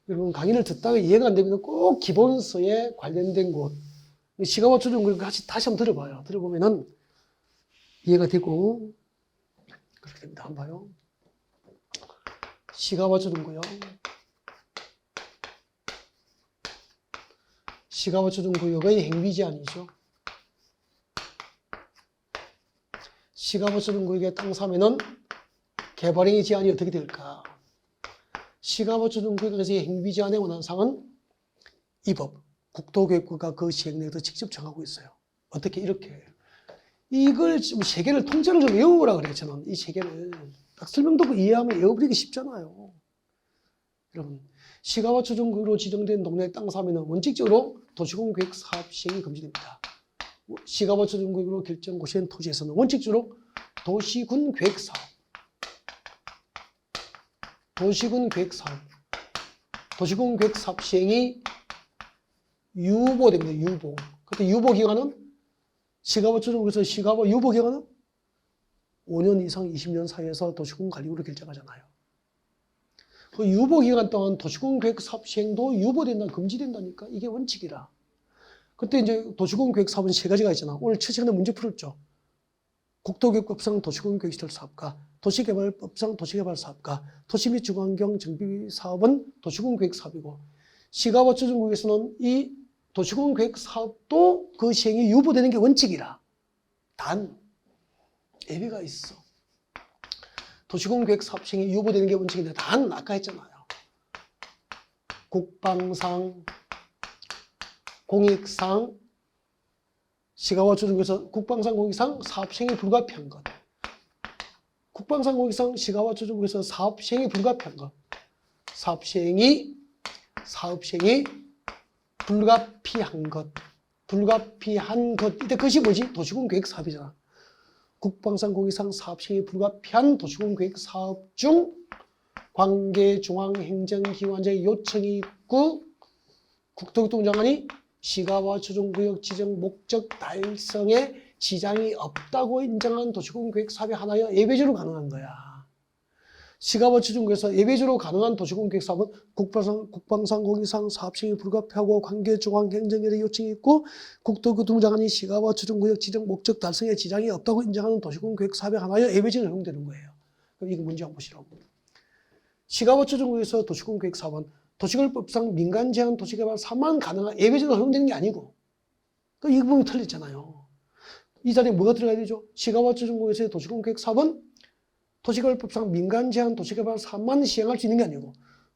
여러분 강의를 듣다가 이해가 안 되면 꼭 기본서에 관련된 곳 시가와 조정구역 다시 한번 들어봐요. 들어보면은 이해가 되고 그렇게 됩니다. 한번 봐요. 시가와 조정구역. 시가와 조정구역의 행위 제한이죠. 시가와 조정구역에 땅 사면은 개발행위 제한이 어떻게 될까? 시가와 조정구역에서의 행위 제한의 원한사항은 이 법, 국토교육부가 그 시행령에서 직접 정하고 있어요. 어떻게 이렇게. 이걸 지금 세 개를 통째로 좀 외우라 그래요. 저는 이 세 개를. 딱 설명 듣고 이해하면 외워버리기 쉽잖아요. 여러분, 시가와 조정구역으로 지정된 동네 땅 사면은 원칙적으로 도시군계획 사업 시행이 금지됩니다. 시가와 조정구역으로 결정 고시된 토지에서는 원칙적으로 도시군계획 사업, 도시군계획 사업 시행이 유보됩니다. 유보. 그때 유보 기간은 시가와 조정구역에서 시가와 유보 기간은 5년 이상 20년 사이에서 도시군관리구로 결정하잖아요. 그 유보 기간 동안 도시군계획 사업 시행도 유보된다, 금지된다니까. 이게 원칙이라. 그때 이제 도시군계획 사업은 세 가지가 있잖아. 오늘 첫 시간에 문제 풀었죠. 국토교육법상 도시군계획시설 사업과, 도시개발법상 도시개발사업과, 도시 및 주거환경 정비 사업은 도시군계획 사업이고, 시가와 조정구역에서는 이 도시군계획 사업도 그 시행이 유보되는 게 원칙이라. 단 예외가 있어. 도시군계획 사업 시행이 유보되는 게 원칙인데 단 아까 했잖아요. 국방상, 공익상, 시가와 조정구역에서 국방상, 공익상 사업 시행이 불가피한 것. 국방상, 공익상, 시가와 조정구역에서 사업 시행이 불가피한 것. 사업 시행이 불가피한 것. 불가피한 것. 이때 그것이 뭐지? 도시군계획 사업이잖아. 국방상, 공익상 사업 시행이 불가피한 도시군계획 사업 중 관계 중앙행정기관장의 요청이 있고 국토교통장관이 시가와 조정구역 지정 목적 달성에 지장이 없다고 인정한 도시군계획 사업에 한하여 예외적으로 가능한 거야. 시가와 조정구역에서 예외적으로 가능한 도시군계획 사업은 국방상, 공익상 사업 시행이 불가피하고 관계 중앙행정기관의 요청이 있고 국토교통장관이 시가와 조정구역 지정 목적 달성에 지장이 없다고 인정하는 도시군계획 사업에 한하여 예외적으로 적용되는 거예요. 그럼 이거 문제 한번 보시라고. 시가와 조정구역에서 도시군계획 사업은 도시개발법상 민간 제한 도시개발 3만 가능한 예외적으로 허용되는 게 아니고 또 이 부분이 틀렸잖아요. 이 자리에 뭐가 들어가야 되죠? 시가와트 전공에서의 도시공계획 사업은 도시개발법상 민간 제한 도시개발 3만 시행할 수 있는 게 아니고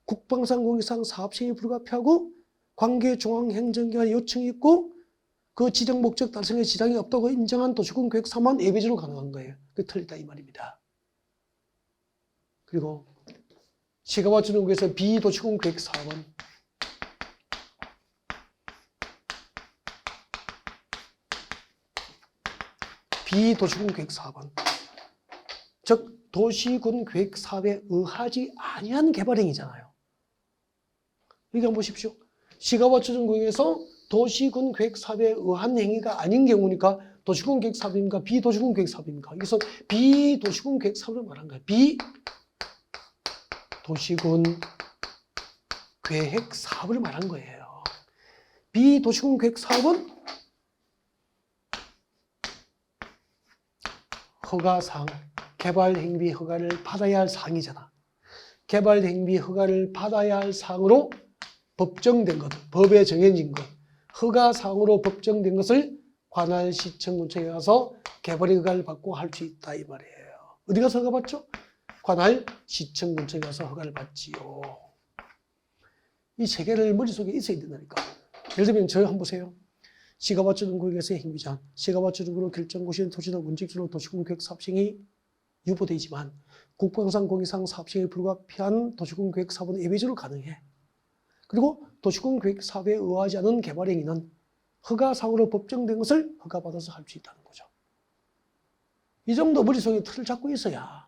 국방상 공익상 사업 시행이 불가피하고 관계 중앙행정기관의 요청이 있고 그 지정 목적 달성에 지장이 없다고 인정한 도시군 계획 3만 예외적으로 가능한 거예요. 그게 틀렸다 이 말입니다. 그리고 시가와트 전공에서 비도시군 계획 사업은 비도시군 계획 사업은 즉 도시군 계획 사업에 의하지 아니한 개발행위잖아요. 여기 한번 보십시오. 시가와트 전공에서 도시군 계획 사업에 의한 행위가 아닌 경우니까 도시군 계획 사업입니까? 비도시군 계획 사업입니까? 여기서 비도시군 계획 사업을 말한 거예요. 비도시군 계획 사업을 말한 거예요. 비도시군 계획 사업은 허가사항, 개발행위 허가를 받아야 할 사항이잖아. 개발행위 허가를 받아야 할 사항으로 법정된 것, 법에 정해진 것, 허가사항으로 법정된 것을 관할시청군청에 가서 개발의 허가를 받고 할 수 있다 이 말이에요. 어디 가서 허가 받죠? 관할시청군청에 가서 허가를 받지요. 이 세 개를 머릿속에 있어야 된다니까. 예를 들면 저 한번 보세요. 시가와트 전공에서의 행위자한, 시가와트 전공으로 결정고시인 토지나 원칙적으로 도시군 계획 사업 시행이 유보되지만 국방상 공익상 사업 시행이 불가피한 도시군 계획 사업은 예외적으로 가능해. 그리고 도시군 계획 사업에 의하지 않은 개발 행위는 허가상으로 법정된 것을 허가받아서 할 수 있다는 거죠. 이 정도 머릿속에 틀을 잡고 있어야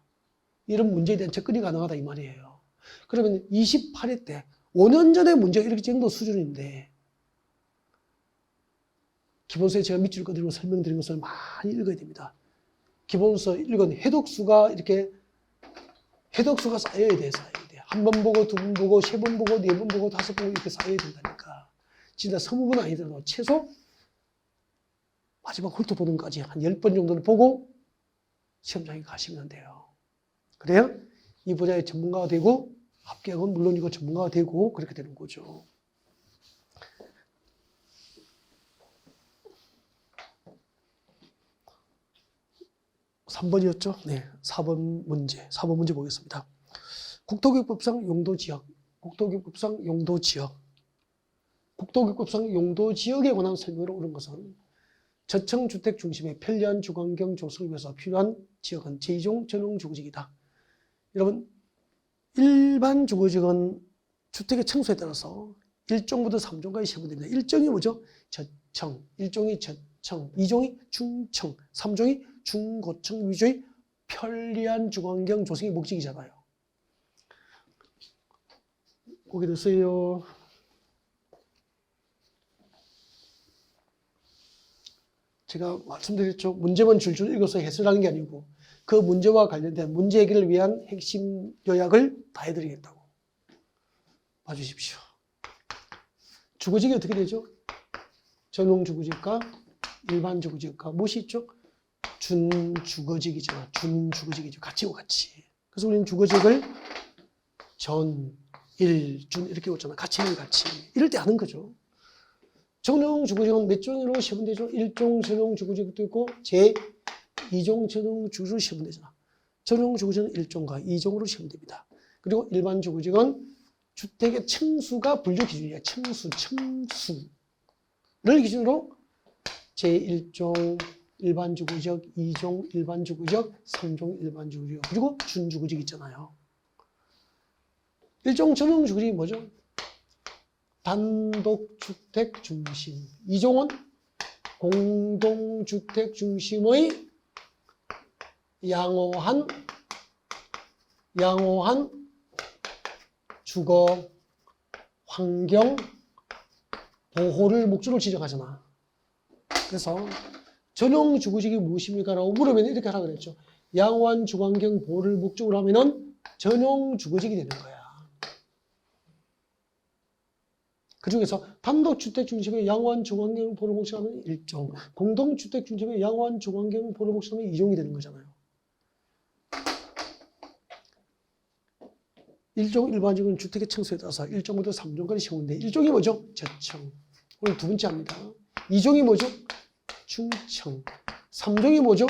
이런 문제에 대한 접근이 가능하다 이 말이에요. 그러면 28회 때 5년 전의 문제가 이렇게 정도 수준인데 기본서에 제가 밑줄 그대로 설명드린 것을 많이 읽어야 됩니다. 기본서 읽은 해독수가 이렇게 해독수가 쌓여야 돼. 한 번 보고, 두 번 보고, 세 번 보고, 네 번 보고, 다섯 번 이렇게 쌓여야 된다니까. 진짜 서무분 아니더라도 최소 마지막 홀토보는까지 한 10번 정도는 보고 시험장에 가시면 돼요. 그래야 이 분야의 전문가가 되고 합격은 물론이고 전문가가 되고 그렇게 되는 거죠. (3번이었죠) 네, 4번 문제 보겠습니다. 국토교육법상 용도지역, 국토교육법상 용도지역, 국토교육법상 용도지역에 관한 설명을 옳은 것은 저층주택 중심의 편리한 주거환경 조성을 위해서 필요한 지역은 제2종 전용주거지역이다. 여러분, 일반 주거지역은 주택의 층수에 따라서 1종부터 3종까지 세분됩니다. 1종이 뭐죠? 저층, 1종이 저층, 2종이 중층, 3종이 중고층 위주의 편리한 주거환경 조성이 목적이잖아요. 고개 드세요. 제가 말씀드렸죠. 문제만 줄줄 읽어서 해설하는 게 아니고 그 문제와 관련된 문제 해결을 위한 핵심 요약을 다 해드리겠다고. 봐주십시오. 주거지역이 어떻게 되죠? 전용주거지역과 일반주거지역과 무엇이 있죠? 준주거지역이잖아. 준주거지역이죠. 같이고 같이. 그래서 우리는 주거지역을 전, 일, 준 이렇게 외웠잖아. 같이는 같이. 이럴 때 하는 거죠. 전용주거지역은 몇 종으로 세분되죠? 1종 전용주거지역도 있고 제2종 전용주거지역으로 세분되잖아. 전용주거지역은 1종과 2종으로 세분됩니다. 그리고 일반주거지역은 주택의 층수가 분류 기준이야. 층수를 기준으로 제1종 일반주거지역, 2종 일반주거지역, 3종 일반주거지역, 그리고 준주거지역 있잖아요. 1종 전용주거지역이 뭐죠? 단독주택 중심. 2종은 공동주택 중심의 양호한 주거 환경 보호를 목적으로 지정하잖아. 그래서 전용주거지역이 무엇입니까? 라고 물으면 이렇게 하라 그랬죠. 양호한 주거 환경 보호를 목적으로 하면은 전용주거지역이 되는 거야. 그 중에서 단독주택 중심의 양호한 주거환경 보호를 목적으로 하면 1종, 공동주택 중심의 양호한 주거환경 보호를 목적으로 하면 2종이 되는 거잖아요. 1종 일반적인 주택의 층수에 따라서 1종부터 3종까지 세우는데 1종이 뭐죠? 저층. 오늘 두 번째 합니다. 2종이 뭐죠? 중층. 3종이 뭐죠?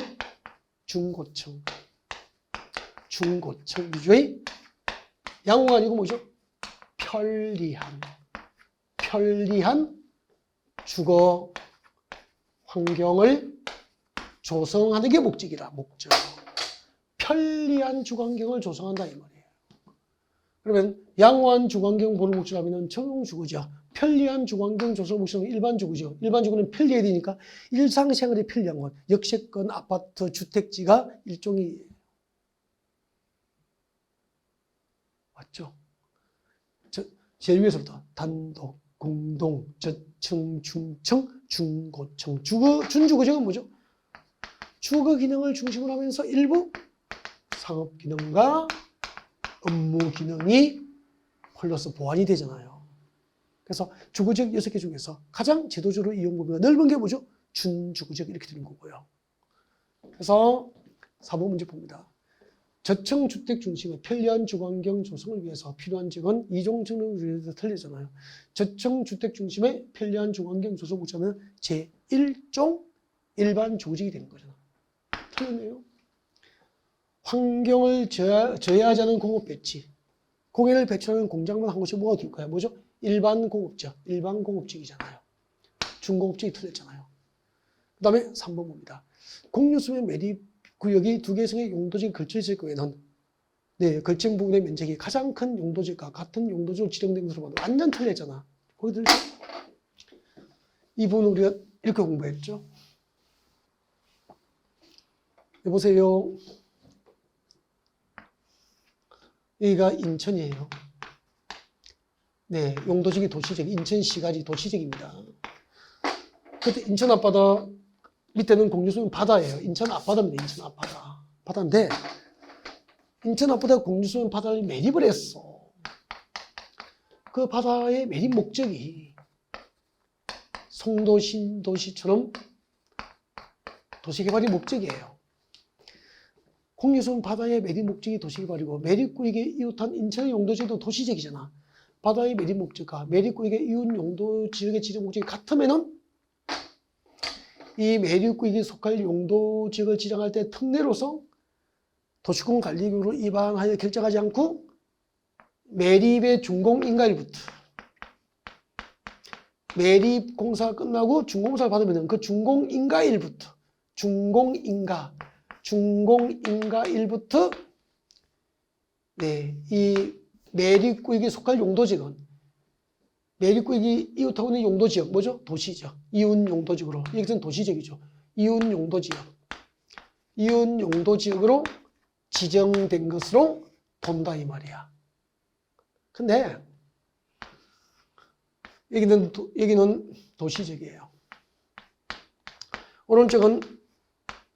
중고층. 중고층 위주의 양호가 아니고 뭐죠? 편리한 주거 환경을 조성하는 게 목적이다. 목적. 편리한 주거 환경을 조성한다 이 말이에요. 그러면 양호한 주거 환경 보는 목적하면 정용주거죠. 편리한 주거 환경 조성 목적은 일반주거죠. 일반주거는 편리해야 되니까 일상생활에 편리한 것. 역세권, 아파트, 주택지가 일종이에요. 맞죠? 제일 위에서부터 단독, 공동, 저층, 중층, 중고층. 준주거층은 뭐죠? 주거 기능을 중심으로 하면서 일부 상업 기능과 업무 기능이 플러스 보완이 되잖아요. 그래서 주거적 6개 중에서 가장 제도적으로 이용 범위가 넓은 게 뭐죠? 준주거적 이렇게 되는 거고요. 그래서 4번 문제 봅니다. 저층 주택 중심의 편리한 주거 환경 조성을 위해서 필요한 지역은 이종층을 위해서 틀리잖아요. 저층 주택 중심의 편리한 주거 환경 조성 목적은 제1종 일반 조직이 되는 거잖아. 틀렸네요. 환경을 저해하지 않은 공업 배치. 공해를 배출하는 공장만 한 곳이 뭐가 될까요? 뭐죠? 일반 공업적. 일반 공업적이잖아요. 중공업적이 틀렸잖아요. 그 다음에 3번 봅니다. 공유수면 매립 구역이 두 개성의 용도지에 걸쳐 있을 경우에는 걸친 부분의 면적이 가장 큰 용도지과 같은 용도지로 지정된 것으로 봐도 완전 틀렸잖아. 거기 들죠? 이 부분 우리가 이렇게 공부했죠. 여보세요. 여기가 인천이에요. 네, 용도지기 도시적, 인천시가지 도시적입니다. 그때 인천 앞바다 밑에는 공유수면 바다예요. 인천 앞바다입니다. 인천 앞바다. 바다인데 인천 앞바다 공유수면 바다를 매립을 했어. 그 바다의 매립 목적이 송도, 신도시처럼 도시개발이 목적이에요. 공유수면 바다의 매립 목적이 도시개발이고 매립구역에 이웃한 인천의 용도지도 도시적이잖아. 바다의 매립 목적과 매립구역의 이웃 용도지역의 지정 목적이 같으면은 이 매립구역에 속할 용도지역을 지정할 때 특례로서 도시공관리구역으로 위반하여 결정하지 않고 매립의 준공인가일부터 매립 공사가 끝나고 준공사를 받으면 그 준공인가일부터 준공인가일부터 이 매립구역에 속할 용도지역은 매립구역이 이웃하고 있는 용도지역 뭐죠? 도시죠. 이웃 용도지역으로 여기서는 도시적이죠. 이웃 용도지역으로 지정된 것으로 본다 이 말이야. 근데 여기는 도시적이에요. 오른쪽은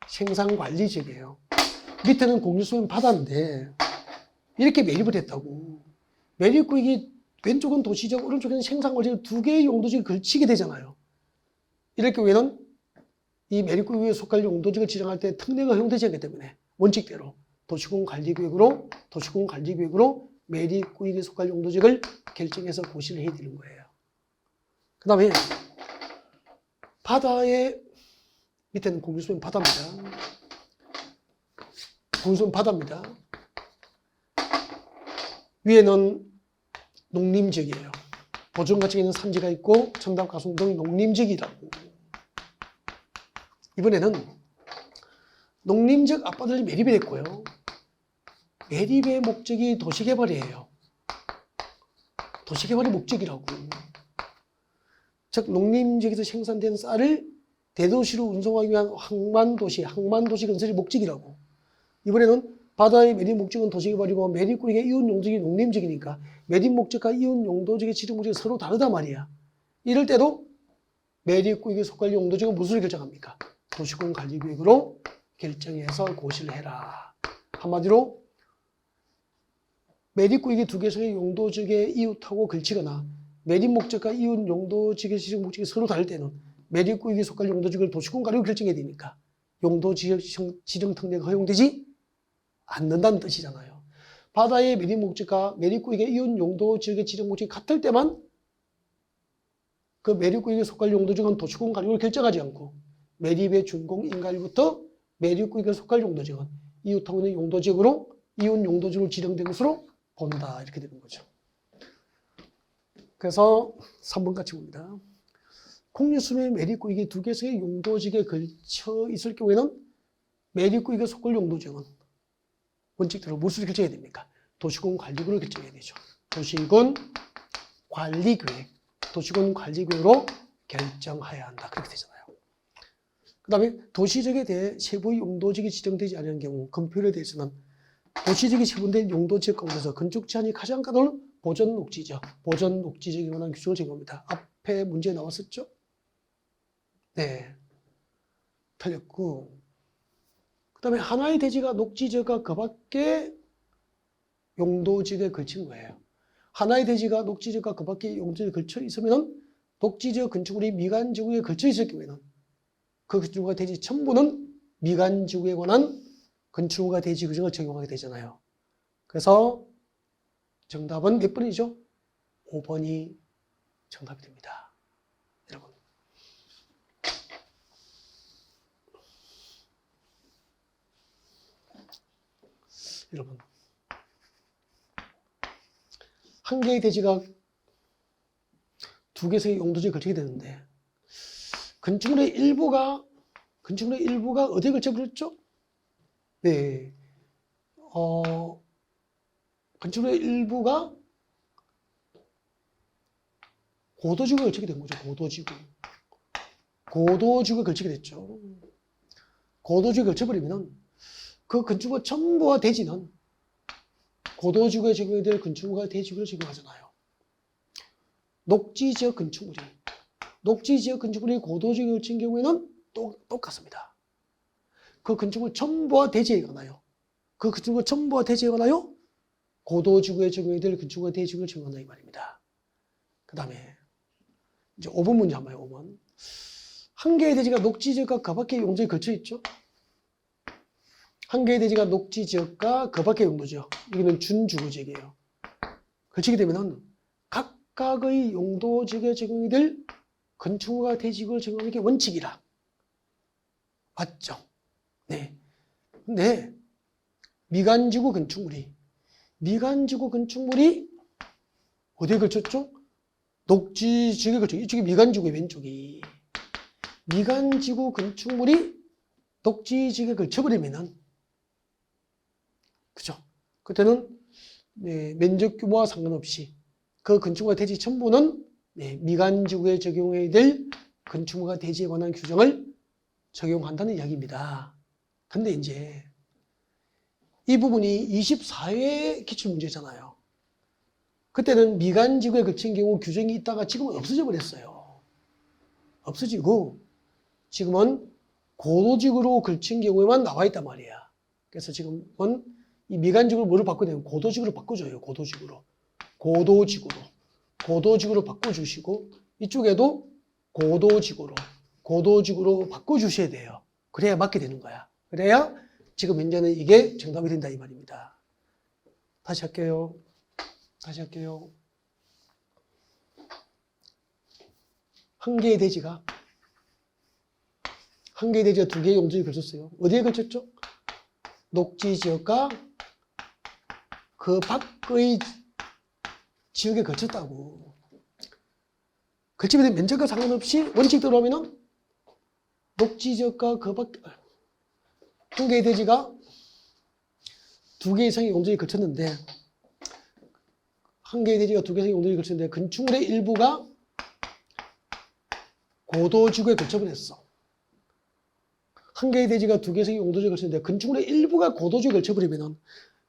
생산관리적이에요. 밑에는 공유수면 바다인데 이렇게 매립을 했다고. 매립구역이 왼쪽은 도시적, 오른쪽에는 생산관리적 두 개의 용도지역을 걸치게 되잖아요. 이럴 경우에는 이 매립구역에 속할 용도지역을 지정할 때 특례가 허용되지 않기 때문에 원칙대로 도시공관리구역으로 매립구역에 속할 용도지역을 결정해서 고시를 해야 되는 거예요. 그 다음에 바다의 밑에는 공유수면 바다입니다. 공유수면 바다입니다. 위에는 농림지역이에요. 보존가치가 있는 산지가 있고 청담, 가송 등 농림지역이라고. 이번에는 농림지역 앞바다를 매립이 됐고요. 매립의 목적이 도시개발이에요. 도시개발이 목적이라고. 즉 농림지역에서 생산된 쌀을 대도시로 운송하기 위한 항만도시 건설이 목적이라고. 이번에는 바다의 매립 목적은 도시개발이고 매립구역의 이웃 용도지역이 농림지역이니까 매립 목적과 이웃 용도지역의 지정 목적이 서로 다르단 말이야. 이럴 때도 매립구역에 속할 용도지역은 무엇으로 결정합니까? 도시공관리구역으로 결정해서 고시를 해라. 한마디로 매립구역이 두 개의 용도지역의 이웃하고 걸치거나 매립 목적과 이웃 용도지역의 지정 목적이 서로 다를 때는 매립구역에 속할 용도지역을 도시공관리로 결정해야 되니까 용도지역 지정 특례가 허용되지 않는다는 뜻이잖아요. 바다의 매립 목적과 매립구역의 이온 용도 지역의 지정 목적이 같을 때만 그 매립구역에 속할 용도지역은 도시군 가격을 결정하지 않고 매립의 준공 인가일부터 매립구역에 속할 용도지역은 이웃하고는 용도지역으로 이웃 용도지역으로 지정된 것으로 본다. 이렇게 되는 거죠. 그래서 3번 같이 봅니다. 공유수의 매립구역이 두 개의 용도지역에 걸쳐 있을 경우에는 매립구역에 속할 용도지역은 원칙대로 무엇을 결정해야 됩니까? 도시군 관리구역을 결정해야 되죠. 도시군 관리계획, 도시군 관리계획으로 결정해야 한다. 그렇게 되잖아요. 그 다음에 도시지역에 대해 세부의 용도지역이 지정되지 않은 경우 건폐율에 대해서는 도시지역이 세분된 용도지역 가운데서 건축 제한이 가장 까다로운 보전 녹지지역, 보전 녹지지역에 관한 규정을 적용합니다. 앞에 문제 나왔었죠? 네, 틀렸고, 그 다음에 하나의 대지가 녹지지역과 그 밖에 용도지역에 걸친 거예요. 하나의 대지가 녹지지역과 그 밖에 용도지역에 걸쳐 있으면 녹지지역 건축물이 미관지구에 걸쳐 있을 경우에는 그 건축물과 대지 전부는 미관지구에 관한 건축물과 대지 규정을 적용하게 되잖아요. 그래서 정답은 몇 번이죠? 5번이 정답이 됩니다. 여러분. 여러분. 한 개의 대지가 두 개의 용도지에 걸치게 되는데 건축물의 일부가 어디에 걸쳐버렸죠? 네. 건축물의 일부가 고도지구에 걸치게 된 거죠. 고도지구에 걸치게 됐죠. 고도지구에 걸쳐버리면 그 건축물 전부와 대지는 고도지구에 적용이 될 건축물과 대지구를 적용하잖아요. 녹지지역 건축물이 고도지구에 걸친 경우에는 똑같습니다. 그 건축물 전부와 대지에 관하여 고도지구에 적용이 될 건축물과 대지구를 적용한다 이 말입니다. 그 다음에 이제 5번 문제 한번 해요. 5번. 한 개의 대지가 녹지지역과 그 밖의 용도지역에 걸쳐 있죠. 한 개의 대지가 녹지지역과 그 밖의 용도지역, 여기는 준주거지역이에요. 걸치게 되면은 각각의 용도지역에 적용이 될 건축물과 대지구를 적용하는 게 원칙이라. 맞죠? 네. 근데 미관지구 건축물이 어디에 걸쳤죠? 녹지지역에 걸쳐. 이쪽이 미관지구의 왼쪽이. 미관지구 건축물이 녹지지역에 걸쳐버리면은, 그죠? 그때는 네, 면적 규모와 상관없이 그 건축물과 대지 전부는 네, 미관지구에 적용해야 될 건축물과 대지에 관한 규정을 적용한다는 이야기입니다. 근데 이제 이 부분이 24회 기출문제잖아요. 그때는 미관지구에 걸친 경우 규정이 있다가 지금은 없어져 버렸어요. 없어지고 지금은 고도지구로 걸친 경우에만 나와 있단 말이야. 그래서 지금은 이 미관지구를 뭐로 바꿔야 되면 고도지구로 바꿔줘요. 고도지구로 바꿔주시고 이쪽에도 고도지구로 바꿔주셔야 돼요. 그래야 맞게 되는 거야. 그래야 지금 현재는 이게 정답이 된다 이 말입니다. 다시 할게요. 한 개의 대지가 두 개의 용도지역에 걸쳤어요. 어디에 걸쳤죠? 녹지지역과 그 밖의 지역에 걸쳤다고. 걸치면 면적과 상관없이 원칙대로 하면은 녹지지역과 그 밖, 한 개의 대지가 두 개 이상의 용도지역에 걸쳤는데 건축물의 일부가 고도지구에 걸쳐버렸어. 한 개의 대지가 두 개의 용도지역에 걸쳤는데 건축물의 일부가 고도지구에 걸쳐버리면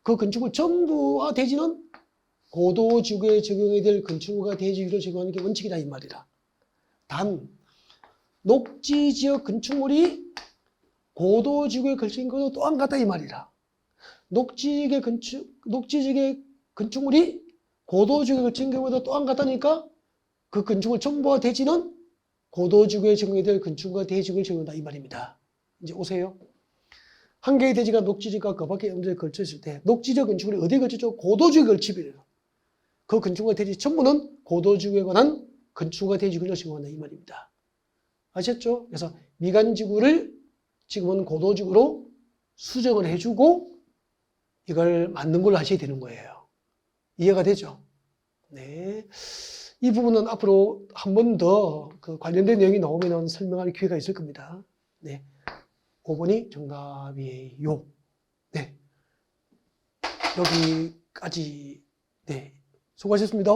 그 건축물 전부와 대지는 고도지구에 적용해야 될 건축물과 대지구를 적용하는 게 원칙이다 이 말이다. 단 녹지지역 건축물이 고도지구에 걸친 것도 또한 같다 이 말이다. 녹지지역의 건축물이 고도지구에 걸친 경우에도 또한 같다니까 그 건축물 전부와 대지는 고도지구에 적용해야 될 건축물과 대지구를 적용한다 이 말입니다. 이제 오세요. 한 개의 대지가 녹지지가 그 밖에 언제 걸쳐 있을 때 녹지적 건축물이 어디에 걸쳐있죠? 고도지구에 걸치버려요. 그 건축물과 대지 전부는 고도지구에 관한 건축물과 대지군을 시공한다 이 말입니다. 아셨죠? 그래서 미관지구를 지금은 고도지구로 수정을 해주고 이걸 만든 걸로 하셔야 되는 거예요. 이해가 되죠? 네. 이 부분은 앞으로 한 번 더 그 관련된 내용이 나오면 설명할 기회가 있을 겁니다. 네. 5번이 정답이에요. 네. 여기까지. 네. 수고하셨습니다.